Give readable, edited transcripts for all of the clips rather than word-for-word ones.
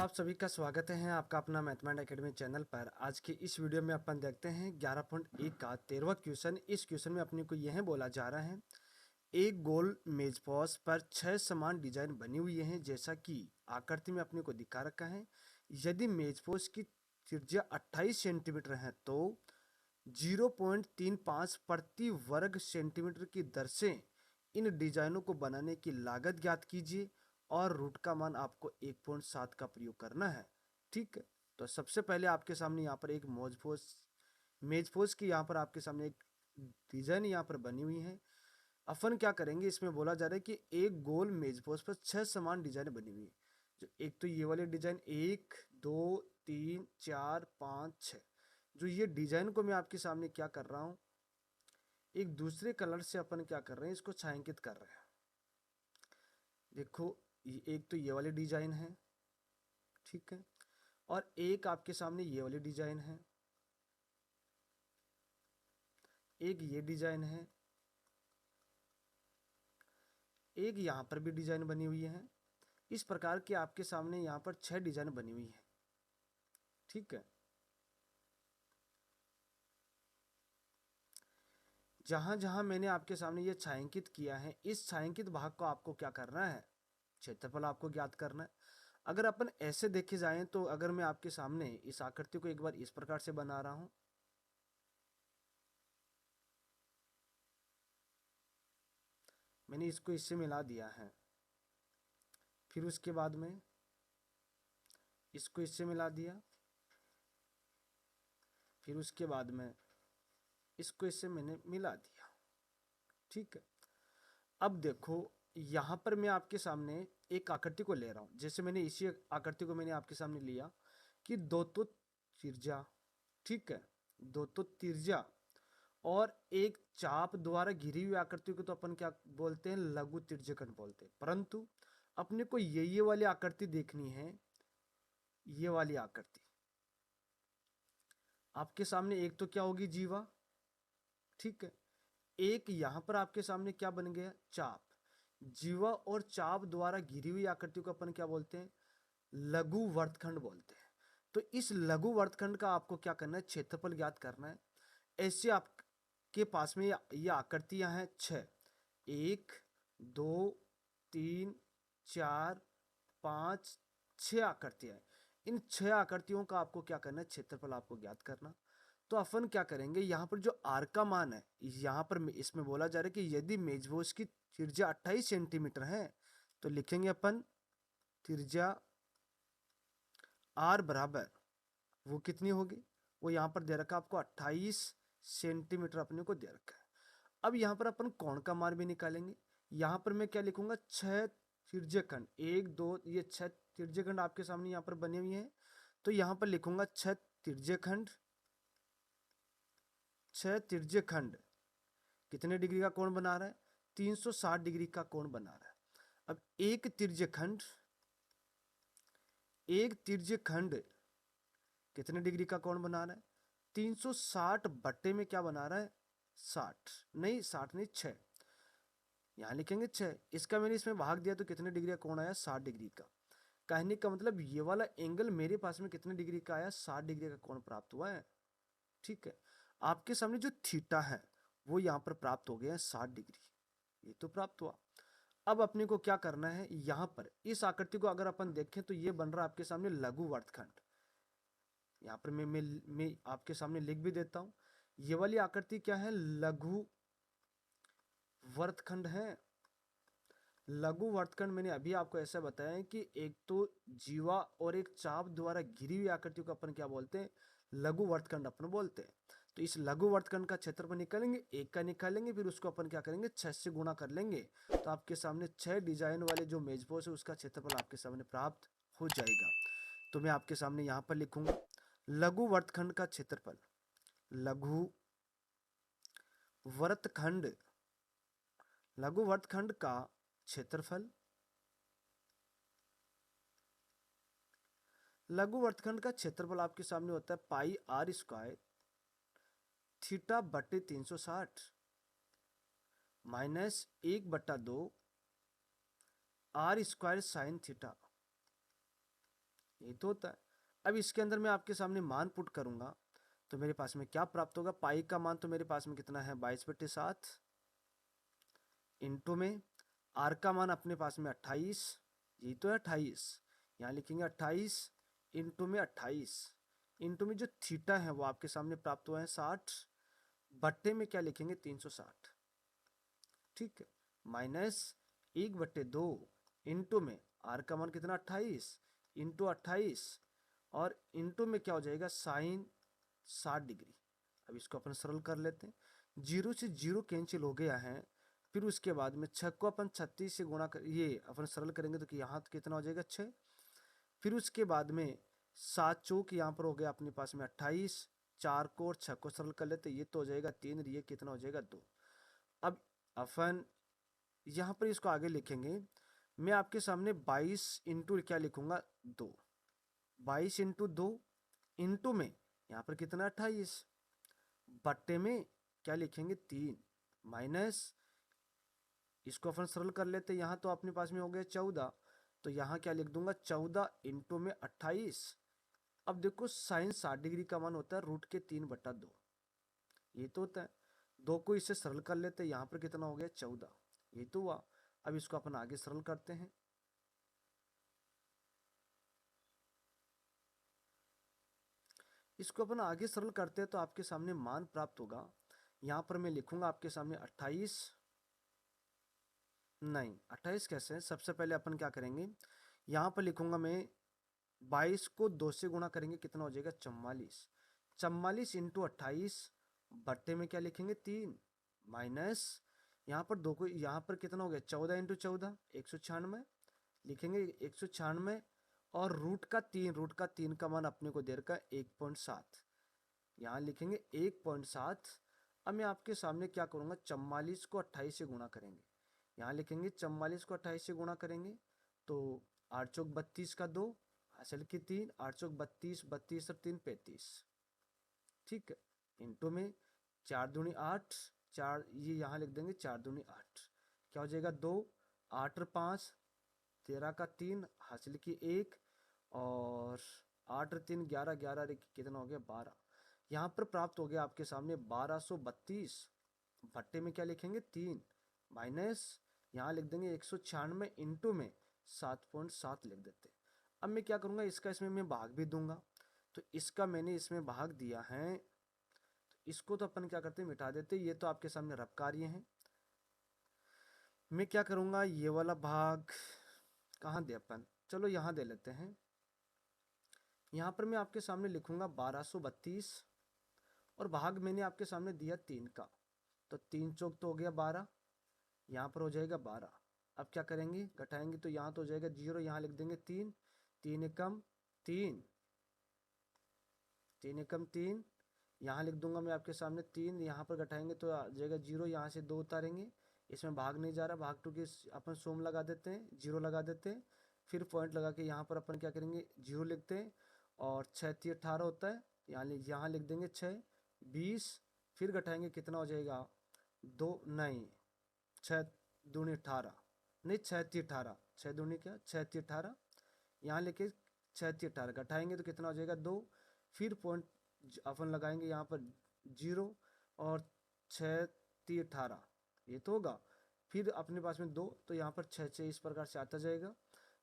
आप सभी का स्वागत है आपका अपना मैथमेटिक्स एकेडमी चैनल पर। आज की इस वीडियो में अपन देखते हैं 11.1 का 13वां क्वेश्चन। इस क्वेश्चन में अपने को यह बोला जा रहा है, एक गोल मेजपोश पर 6 समान डिजाइन बनी हुई हैं जैसा कि आकृति में अपने को दिखा रखा है। यदि मेजपोश की त्रिज्या 28 सेंटीमीटर है तो 0.35 प्रति वर्ग सेंटीमीटर की दर से इन डिजाइनों को बनाने की लागत ज्ञात कीजिए और रूट का मान आपको 1.7 का प्रयोग करना है। ठीक है, तो सबसे पहले आपके सामने यहाँ पर एक मेजपोश की यहाँ पर आपके सामने एक डिजाइन यहाँ पर बनी हुई है। अपन क्या करेंगे, इसमें बोला जा रहा है कि एक गोल मेजपोश पर 6 समान डिजाइन बनी हुई है। जो एक तो ये वाले डिजाइन 1 2 3 4 5 6, जो ये डिजाइन को मैं आपके सामने क्या कर रहा हूँ, एक दूसरे कलर से अपन क्या कर रहे हैं, इसको छायांकित कर रहे हैं। देखो, एक तो ये वाली डिजाइन है, ठीक है, और एक आपके सामने ये वाली डिजाइन है, एक ये डिजाइन है, एक यहाँ पर भी डिजाइन बनी हुई है। इस प्रकार के आपके सामने यहाँ पर 6 डिजाइन बनी हुई है। ठीक है, जहां जहां मैंने आपके सामने ये छायांकित किया है, इस छायांकित भाग को आपको क्या करना है, क्षेत्रफल आपको ज्ञात करना है। अगर अपन ऐसे देखे जाएं तो अगर मैं आपके सामने इस आकृति को एक बार इस प्रकार से बना रहा हूं, मैंने इसको इससे मिला दिया है, फिर उसके बाद में इसको इससे मिला दिया, फिर उसके बाद में इसको इससे मैंने मिला दिया। ठीक है, अब देखो यहां पर मैं आपके सामने एक आकृति को ले रहा हूं। जैसे मैंने इसी आकृति को मैंने आपके सामने लिया कि दो तो त्रिज्या, ठीक है, दो तो त्रिज्या और एक चाप द्वारा घिरी हुई आकृति को तो अपन क्या बोलते हैं, लघु त्रिज्यखंड बोलते हैं। परंतु अपने को ये वाली आकृति देखनी है, ये वाली आकृति आपके सामने एक तो क्या होगी, जीवा, ठीक है, एक यहां पर आपके सामने क्या बन गया, चाप। जीवा और चाप द्वारा घिरी हुई आकृति को अपन क्या बोलते हैं, लघु वर्तखंड बोलते हैं। तो इस लघु वर्तखंड का आपको क्या करना है, क्षेत्रफल ज्ञात करना है। ऐसे आपके पास में ये आकृतियां हैं 6, 1 2 3 4 5 6 आकृतियां हैं। इन 6 आकृतियों का आपको क्या करना है, क्षेत्रफल आपको ज्ञात करना। तो अपन क्या करेंगे, यहाँ पर जो आर का मान है, यहाँ पर इसमें बोला जा रहा है कि यदि मेजपोश की त्रिज्या 28 सेंटीमीटर है तो लिखेंगे अपन त्रिज्या आर बराबर, वो कितनी होगी, वो यहाँ पर दे रखा आपको 28 सेंटीमीटर अपने को दे रखा है। अब यहाँ पर अपन कोण का मान भी निकालेंगे। यहाँ पर मैं क्या लिखूंगा, 6 त्रिज्यखंड, 1 2, ये 6 त्रिज्यखंड आपके सामने यहाँ पर बने हुए हैं। तो यहाँ पर लिखूंगा 6 त्रिज्यखंड, 6 त्रिज्यखंड कितने डिग्री का कोण बना रहा है, 360 डिग्री का कोण बना रहा है। अब एक त्रिज्यखंड, एक त्रिज्यखंड कितने डिग्री का कोण बना रहा है, 360 बट्टे में क्या बना रहा है, 60 नहीं, 60 नहीं 6, यहाँ लिखेंगे 6। इसका मैंने इसमें भाग दिया तो कितने डिग्री का कोण आया, 60 डिग्री का। कहने का मतलब ये वाला एंगल मेरे पास में कितने डिग्री का आया, 60 डिग्री का कोण प्राप्त हुआ है। ठीक है, आपके सामने जो थीटा है वो यहाँ पर प्राप्त हो गया है 60 डिग्री, ये तो प्राप्त हुआ। अब अपने को क्या करना है, यहाँ पर इस आकृति को अगर अपन देखें तो ये बन रहा है आपके सामने लघु वर्तखंड। यहाँ पर मैं आपके सामने लिख भी देता हूं, ये वाली आकृति क्या है, लघु वर्तखंड है। लघु वर्तखंड मैंने अभी आपको ऐसा बताया है कि एक तो जीवा और एक चाप द्वारा घिरी हुई आकृति को अपन क्या बोलते हैं, लघु वर्तखंड अपन बोलते हैं। तो इस लघु वर्तखंड का क्षेत्रफल निकालेंगे, एक का निकालेंगे, फिर उसको अपन क्या करेंगे, 6 से गुणा कर लेंगे। तो आपके सामने 6 डिजाइन वाले जो मेजपोश है उसका क्षेत्रफल आपके सामने प्राप्त हो जाएगा। तो मैं आपके सामने यहाँ पर लिखूंगा लघु वर्तखंड का क्षेत्रफल, लघु वर्तखंड, लघु वर्तखंड का क्षेत्रफल, लघु वर्तखंड का क्षेत्रफल आपके सामने होता है पाई आर स्क्वायर थीटा बटे 360 माइनस 1/2 आर स्क्वायर साइन थीटा यही तो होता है। अब इसके अंदर मैं आपके सामने मान पुट करूंगा तो मेरे पास में क्या प्राप्त होगा, पाई का मान तो मेरे पास में कितना है 22/7, इंटू में आर का मान अपने पास में 28, यही तो है 28, यहाँ लिखेंगे 28 इंटू में 28, इंटू में जो थीटा है वो आपके सामने प्राप्त हुआ है 60, बट्टे में क्या लिखेंगे 360, ठीक है, माइनस 1/2 इंटू में आर का मान कितना 28 इंटू 28, और इंटू में क्या हो जाएगा साइन 60 डिग्री। अब इसको अपन सरल कर लेते हैं, जीरो से जीरो कैंसिल हो गया है, फिर उसके बाद में 6 को अपन 36 से गुणा कर, ये अपन सरल करेंगे तो कि यहाँ तो कितना हो जाएगा 6, फिर उसके बाद में 7 चौक यहाँ पर हो गया अपने पास में 28, 4 को और 6 को सरल कर लेते, ये तो हो जाएगा 3, ये कितना हो जाएगा 2। अब अपन यहाँ पर इसको आगे लिखेंगे, मैं आपके सामने 22 इंटू क्या लिखूंगा 2, 22 इंटू 2 इंटू में यहाँ पर कितना 28, बट्टे में क्या लिखेंगे 3, माइनस इसको अपन सरल कर लेते, यहाँ तो अपने पास में हो गया 14, तो यहाँ क्या लिख दूंगा 14 इंटू में 28। अब देखो साइन 60 डिग्री का मान होता है √3/2, ये तो होता है, 2 को इससे सरल कर लेते, यहाँ पर कितना हो गया 14, ये तो हुआ। अब इसको अपन आगे सरल करते हैं, इसको अपन आगे सरल करते हैं तो आपके सामने मान प्राप्त होगा, यहाँ पर मैं लिखूंगा आपके सामने 28, नहीं 28 कैसे है, सबसे पहले अपन क्या करेंगे, यहाँ पर लिखूंगा मैं 22 को 2 से गुणा करेंगे कितना हो जाएगा 44, 44 इंटू 28, बट्टे में क्या लिखेंगे 3, माइनस यहाँ पर 2 को, यहाँ पर कितना हो गया 14 इंटू 14 196, लिखेंगे 196, और रूट का 3 का मान अपने को दे रखा है 1.7, यहाँ लिखेंगे 1.7। अब मैं आपके सामने क्या करूँगा 44 को 28 से गुणा करेंगे, यहाँ लिखेंगे 44 को 28 से गुणा करेंगे तो 8 चौक 32 का 2, हासिल की 3, 8 चौक 32, 32 और 3 35, ठीक है, इंटू में 4 दूनी 8, 4 ये यहाँ लिख देंगे 4 दूनी 8, क्या हो जाएगा 2, 8 और 5 13 का 3, हासिल की 1, और 8 और 3 11, 11 कितना हो गया 12, यहाँ पर प्राप्त हो गया आपके सामने 1232, भट्टे में क्या लिखेंगे 3, माइनस यहाँ लिख देंगे 196 इंटू में 7.7 लिख देते। अब मैं क्या करूँगा, इसका इसमें मैं भाग भी दूंगा, तो इसका मैंने इसमें भाग दिया है, तो इसको तो अपन क्या करते हैं मिटा देते, ये तो आपके सामने रफ कार्य है। मैं क्या करूँगा, ये वाला भाग कहाँ दे अपन, चलो यहाँ दे लेते हैं, यहाँ पर मैं आपके सामने लिखूंगा 1232, और भाग मैंने आपके सामने दिया 3 का, तो 3 चौक तो हो गया 12, यहाँ पर हो जाएगा 12। अब क्या करेंगे घटाएंगे तो यहाँ तो हो जाएगा 0, यहाँ लिख देंगे 3, 3 एकम 3, 3 एकम 3, यहाँ लिख दूंगा मैं आपके सामने 3, यहाँ पर घटाएंगे तो आ जाएगा 0, यहाँ से 2 उतारेंगे, इसमें भाग नहीं जा रहा, भाग 2 के अपन सोम लगा देते हैं, 0 लगा देते हैं, फिर पॉइंट लगा के यहाँ पर अपन क्या करेंगे 0 लिखते हैं, और 6 3 18 होता है, यहाँ लिख देंगे 6 20, फिर घटाएंगे कितना हो जाएगा 2, नहीं 6 दूनी 18, नहीं 6 3 18, 6 दूनी क्या 6 3 18, यहाँ लेके 6 3 18 घटाएंगे तो कितना हो जाएगा 2, फिर पॉइंट अपन लगाएंगे यहाँ पर 0, और 6 3 18, ये तो होगा, फिर अपने पास में 2, तो यहाँ पर 6 6 इस प्रकार से आता जाएगा,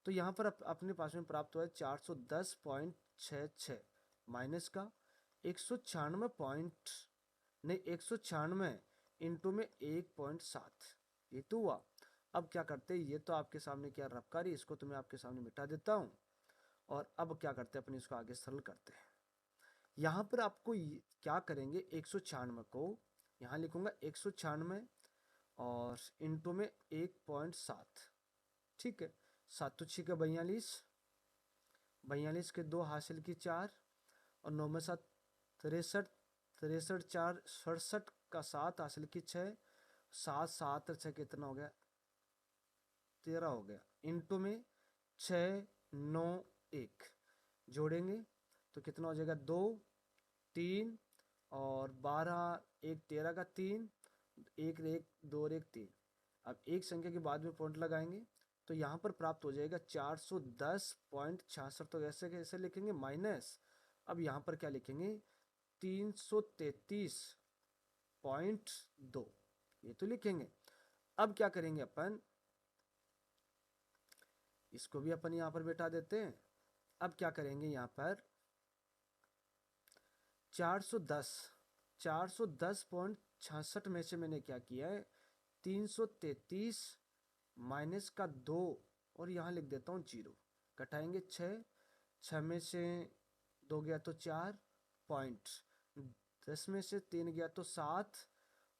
तो यहाँ पर अपने पास में प्राप्त हुआ है 410.66 माइनस का 196 पॉइंट, नहीं 196 इंटू में 1.7, ये तो हुआ। अब क्या करते हैं, ये तो आपके सामने क्या रफकारी, इसको तो मैं आपके सामने मिटा देता हूँ, और अब क्या करते हैं अपन इसको आगे सरल करते हैं। यहाँ पर आपको क्या करेंगे 196 को यहाँ लिखूंगा 196, और इंटू में 1.7, ठीक है, 7 6 का 42, 42 के 2 हासिल की 4, और 9 में 7 63, 63 4 67 का 7 हासिल की 6, 7 7 और 6 कितना हो गया 13 हो गया, इंटू में 6 9 1 जोड़ेंगे तो कितना हो जाएगा 2 3, और 12 1 13 का 3, 1 1 2 1 3, अब एक संख्या के बाद में पॉइंट लगाएंगे तो यहाँ पर प्राप्त हो जाएगा 410.66। तो ऐसे कैसे लिखेंगे माइनस, अब यहाँ पर क्या लिखेंगे 333.2, ये तो लिखेंगे। अब क्या करेंगे अपन, इसको भी अपन यहाँ पर बैठा देते हैं। अब क्या करेंगे यहाँ पर 410.66 में से मैंने क्या किया है 333 माइनस का 2 और यहाँ लिख देता हूँ 0, घटाएंगे 6 में से 2 गया तो 4 पॉइंट, 10 में से 3 गया तो 7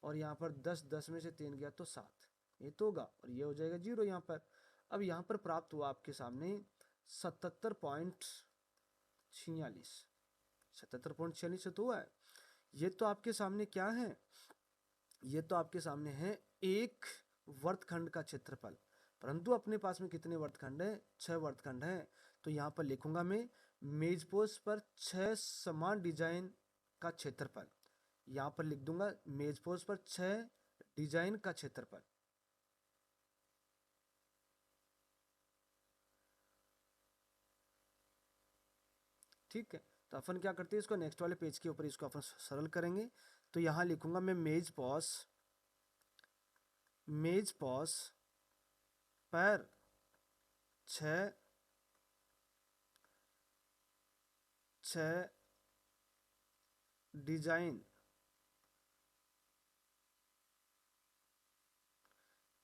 और यहाँ पर 10 में से 3 गया तो 7, ये तो होगा और ये हो जाएगा 0 यहाँ पर। अब यहाँ पर प्राप्त हुआ आपके सामने 77.46, 77.46 तो हुआ है। ये तो आपके सामने क्या है, ये तो आपके सामने है एक वर्तखंड का क्षेत्रफल, परंतु अपने पास में कितने वर्तखंड है 6 वर्तखंड है। तो यहाँ पर लिखूंगा मैं मेजपोश पर 6 समान डिजाइन का क्षेत्रफल, यहाँ पर लिख दूंगा मेजपोश पर 6 डिजाइन का क्षेत्रफल। ठीक है, तो अपन क्या करते हैं इसको नेक्स्ट वाले पेज के ऊपर इसको अपन सरल करेंगे। तो यहाँ लिखूंगा मैं मेज पॉस पर 6 डिजाइन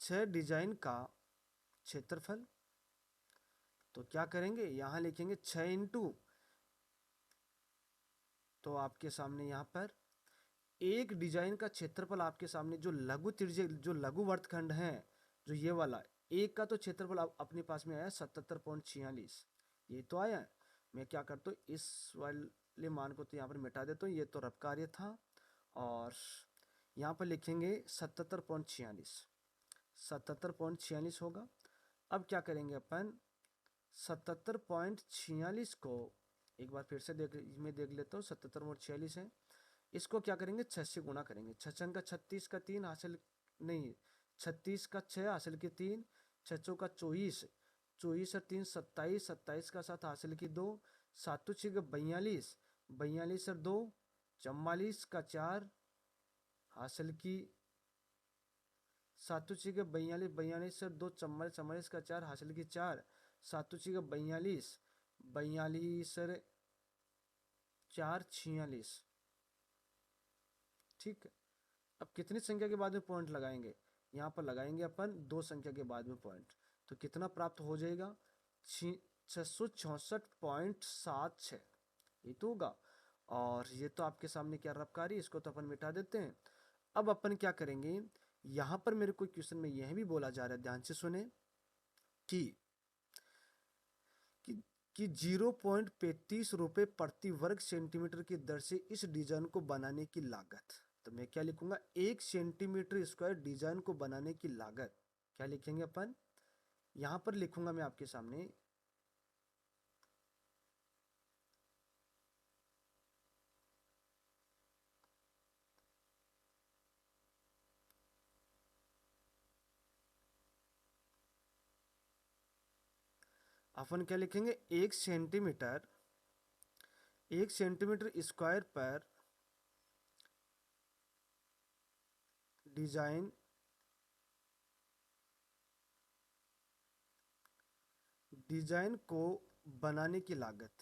6 डिजाइन का क्षेत्रफल। तो क्या करेंगे यहाँ लिखेंगे 6 इंटू, तो आपके सामने यहाँ पर एक डिजाइन का क्षेत्रफल आपके सामने जो लघु त्रिज्य जो लघु वर्तखंड है जो ये वाला एक का तो क्षेत्रफल अपने पास में आया 77.46, ये तो आया है। मैं क्या करता हूँ इस वाले मान को तो यहाँ पर मिटा देता हूँ, ये तो रफ कार्य था और यहाँ पर लिखेंगे 77.46 होगा। अब क्या करेंगे अपन 77.46 को एक बार फिर से देख लेता हूँ, 77.46 है, इसको क्या करेंगे 6 से गुणा करेंगे, 6 का 36 का 3 हासिल नहीं 36 का 6 हासिल के 3, 6 का 24, 24 और 3 27, 27 का 7 हासिल की 2, 7 6 का 42, 42 और 2 44 का 4 हासिल की 7 6 का 42, 42 और 2 44, 44 का 4 हासिल की 4, 7 6 का 42, 42 और 4 46। ठीक है, अब कितनी संख्या के बाद में पॉइंट लगाएंगे, यहाँ पर लगाएंगे अपन 2 संख्या के बाद में पॉइंट, तो कितना प्राप्त हो जाएगा 664.76, ये तो होगा। और ये तो आपके सामने क्या रफकारी, इसको तो अपन मिटा देते हैं। अब अपन क्या करेंगे, यहाँ पर मेरे को क्वेश्चन में यह भी बोला जा रहा है, ध्यान से सुने कि कि 0.35 रुपये प्रति वर्ग सेंटीमीटर की दर से इस डिजाइन को बनाने की लागत, तो मैं क्या लिखूंगा 1 सेंटीमीटर स्क्वायर डिजाइन को बनाने की लागत क्या लिखेंगे अपन, यहां पर लिखूंगा मैं आपके सामने अपन क्या लिखेंगे 1 सेंटीमीटर स्क्वायर पर डिजाइन को बनाने की लागत,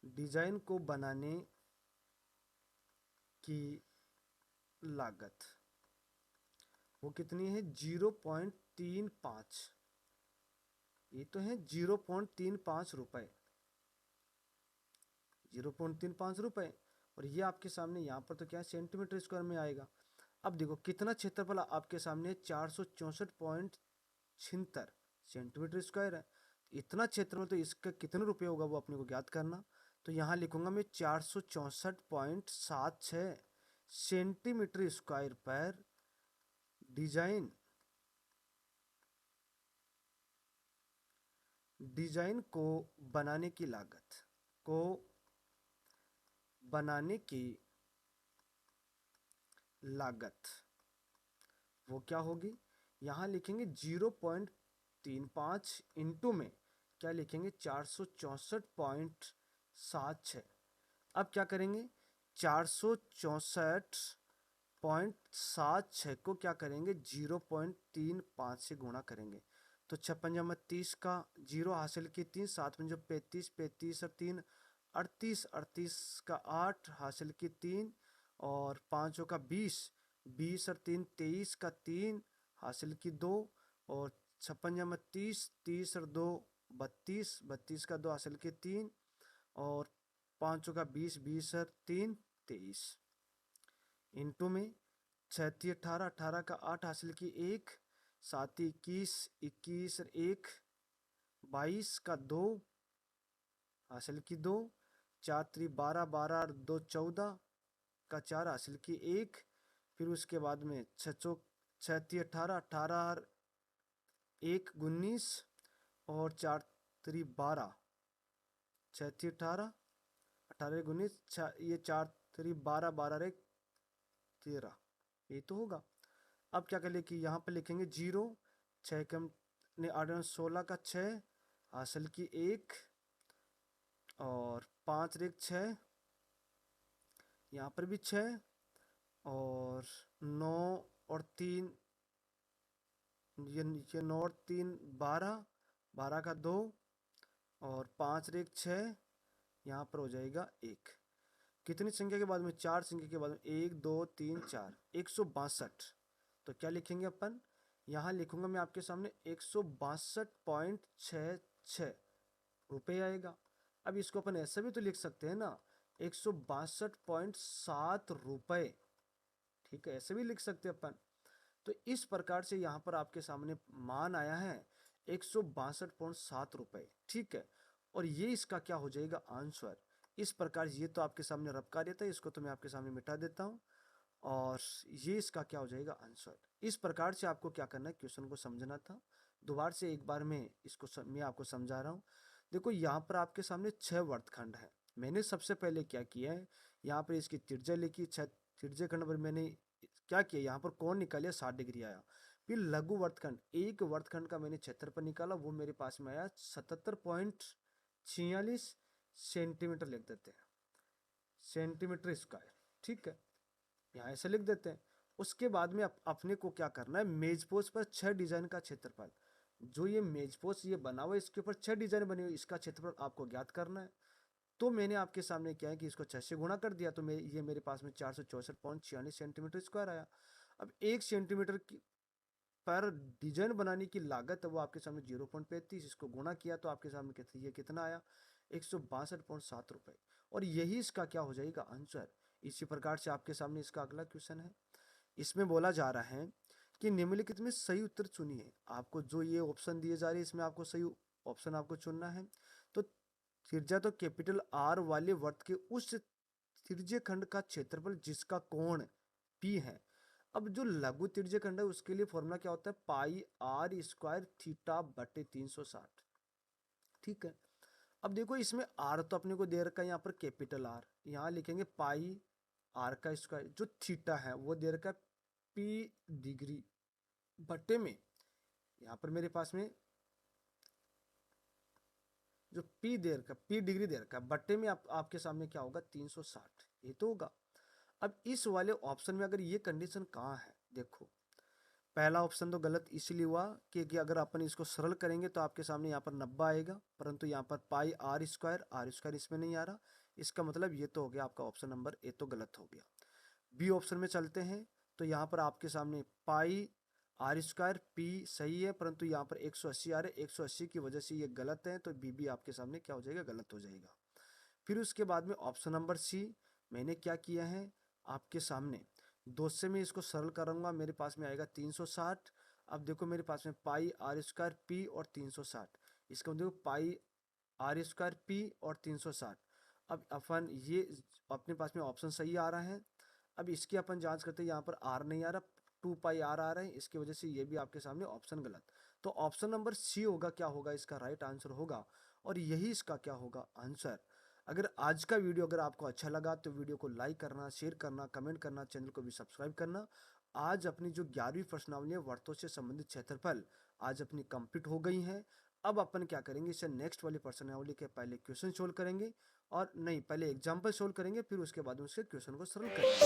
डिजाइन को बनाने की लागत वो कितनी है 0.35, ये तो है 0.35 रुपए, 0.35 रुपए, और ये आपके सामने यहाँ पर तो क्या है सेंटीमीटर स्क्वायर में आएगा। अब देखो कितना क्षेत्रफल आपके सामने 464.76 सेंटीमीटर स्क्वायर है, इतना क्षेत्रफल, तो इसका कितने रुपये होगा वो अपने को ज्ञात करना। तो यहाँ लिखूंगा मैं 464.76 सेंटीमीटर स्क्वायर पर डिजाइन को बनाने की लागत वो क्या होगी, यहाँ लिखेंगे 0.35 0.35 इंटू में क्या लिखेंगे 464.76। अब क्या करेंगे 464.76 को क्या करेंगे 0.35 से गुणा करेंगे। तो 56 का 0 हासिल की 3, 7 पंजो 35, 35 और 3 38, 38 का 8 हासिल की 3 और 5 का 20, 20 और 3 23 का 3 हासिल की 2 और 56 30 और 2 32, 32 का 2 हासिल की 3 और 5 का 20, 20 और 3 23 इंटू में 36 18, 18 का 8 हासिल की 1, 7 21, 21 और 1 22 का 2 हासिल की 2, 4 3 12, 12 और 2 14 का 4 हासिल की 1। फिर उसके बाद में 6 36 18, 18 और 1 19 और 4 3 12, 36 18, 18 19, ये 4 3 12, 12 1 13, ये तो होगा। अब क्या कर ले कि यहाँ पर लिखेंगे 0, 6 कम ने 8 16 का 6 हासिल की 1 और 5 1 6, यहाँ पर भी 6 और 9 और 3, ये 9 और 3 12, 12 का 2 और 5 1 6, यहाँ पर हो जाएगा 1। कितनी संख्या के बाद में 4 संख्या के बाद में 1 2 3 4 162। तो क्या लिखेंगे अपन यहाँ लिखूंगा मैं आपके सामने 162.66 रुपये आएगा। अब इसको अपन ऐसा भी तो लिख सकते हैं ना 162.7 रुपये। ठीक है ऐसे भी लिख सकते हैं अपन। तो इस प्रकार से यहाँ पर आपके सामने मान आया है 162.7 रुपये। ठीक है और ये इसका क्या हो जाएगा आंसर। इस प्रकार ये तो आपके सामने रफ कार्य था, इसको तो मैं आपके सामने मिटा देता हूँ और ये इसका क्या हो जाएगा आंसर। इस प्रकार से आपको क्या करना है क्वेश्चन को समझना था। दोबारा से एक बार मैं मैं आपको समझा रहा हूँ। देखो यहाँ पर आपके सामने 6 वर्तखंड है। मैंने सबसे पहले क्या किया है यहाँ पर इसकी त्रिज्या लिखी, 6 त्रिज्या खंड पर मैंने क्या किया यहाँ पर कोण निकालिया 60 डिग्री आया। फिर लघु वर्तखंड, एक वर्तखंड का मैंने क्षेत्रफल निकाला, वो मेरे पास में आया 77.46 सेंटीमीटर। लिख देते हैं सेंटीमीटर स्क्वायर। ठीक है यहाँ ऐसे लिख देते हैं। उसके बाद में अपने को क्या करना है मेजपोश पर 6 डिजाइन का क्षेत्रफल, जो ये मेजपोश ये बना हुआ है इसके ऊपर 6 डिजाइन बनी हुई, इसका क्षेत्रफल आपको ज्ञात करना है। तो मैंने आपके सामने क्या है कि इसको 6 से गुणा कर दिया तो ये मेरे पास में 464.46 सेंटीमीटर स्क्वायर आया। अब 1 सेंटीमीटर की पर डिजाइन बनाने की लागत है वो आपके सामने 0.35, इसको गुणा किया तो आपके सामने ये कितना आया 162.7 रुपये। और यही इसका क्या हो जाएगा आंसर। इसी प्रकार से आपके सामने इसका अगला क्वेश्चन है। इसमें बोला जा रहा है कि निम्नलिखित में सही उत्तर चुनिए। आपको जो ये ऑप्शन दिए जा रहे हैं इसमें आपको सही ऑप्शन आपको चुनना है। तो त्रिज्या तो कैपिटल आर वाले वर्त के उस त्रिज्य खंड का क्षेत्रफल जिसका कोण पी है। अब जो लघु त्रिज्य खंड है उसके लिए फॉर्मूला क्या होता है पाई आर स्क्वायर थीटा बटे 360। ठीक है अब देखो इसमें आर तो अपने को दे रखा है यहाँ पर कैपिटल आर, यहाँ लिखेंगे पाई आर का स्क्वायर, जो थीटा है वो दे रखा है पी डिग्री बटे में यहाँ पर मेरे पास में जो पी दे रखा पी डिग्री दे रखा बट्टे में आपके सामने क्या होगा 360, ये तो होगा। अब इस वाले ऑप्शन में अगर ये कंडीशन कहाँ है देखो, पहला ऑप्शन तो गलत इसलिए हुआ कि अगर अपन इसको सरल करेंगे तो आपके सामने यहाँ पर 90 आएगा, परंतु यहाँ पर पाई आर स्क्वायर इसमें नहीं आ रहा। इसका मतलब ये तो हो गया आपका ऑप्शन नंबर ए तो गलत हो गया। बी ऑप्शन में चलते हैं तो यहाँ पर आपके सामने पाई आर स्क्वायर पी सही है, परंतु यहाँ पर 180 आ रहा है, 180 की वजह से ये गलत है, तो बी भी आपके सामने क्या हो जाएगा गलत हो जाएगा। फिर उसके बाद में ऑप्शन नंबर सी मैंने क्या किया है आपके सामने 2 से मैं इसको सरल करूंगा, मेरे पास में आएगा 360। अब देखो मेरे पास में पाई आर स्क्वायर पी और 360, इसका मतलब देखो पाई आर स्क्वायर पी और 360। अब अपन ये अपने पास में ऑप्शन सही आ रहा है। अब इसकी अपन जांच करते हैं, यहाँ पर आर नहीं आ रहा, 2 पाई आर आ रहा है, इसकी वजह से ये भी आपके सामने ऑप्शन गलत। तो ऑप्शन नंबर सी होगा क्या होगा इसका राइट आंसर होगा, और यही इसका क्या होगा आंसर। अगर आज का वीडियो अगर आपको अच्छा लगा तो वीडियो को लाइक करना, शेयर करना, कमेंट करना, चैनल को भी सब्सक्राइब करना आज अपनी जो 11वीं प्रश्नावली है वर्तों से संबंधित क्षेत्रफल आज अपनी कंप्लीट हो गई है। अब अपन क्या करेंगे, इसे नेक्स्ट वाली प्रश्नावली के पहले क्वेश्चन सोल्व करेंगे, और नहीं, पहले एग्जाम्पल सोल्व करेंगे, फिर उसके बाद उसके क्वेश्चन को सरल करेंगे।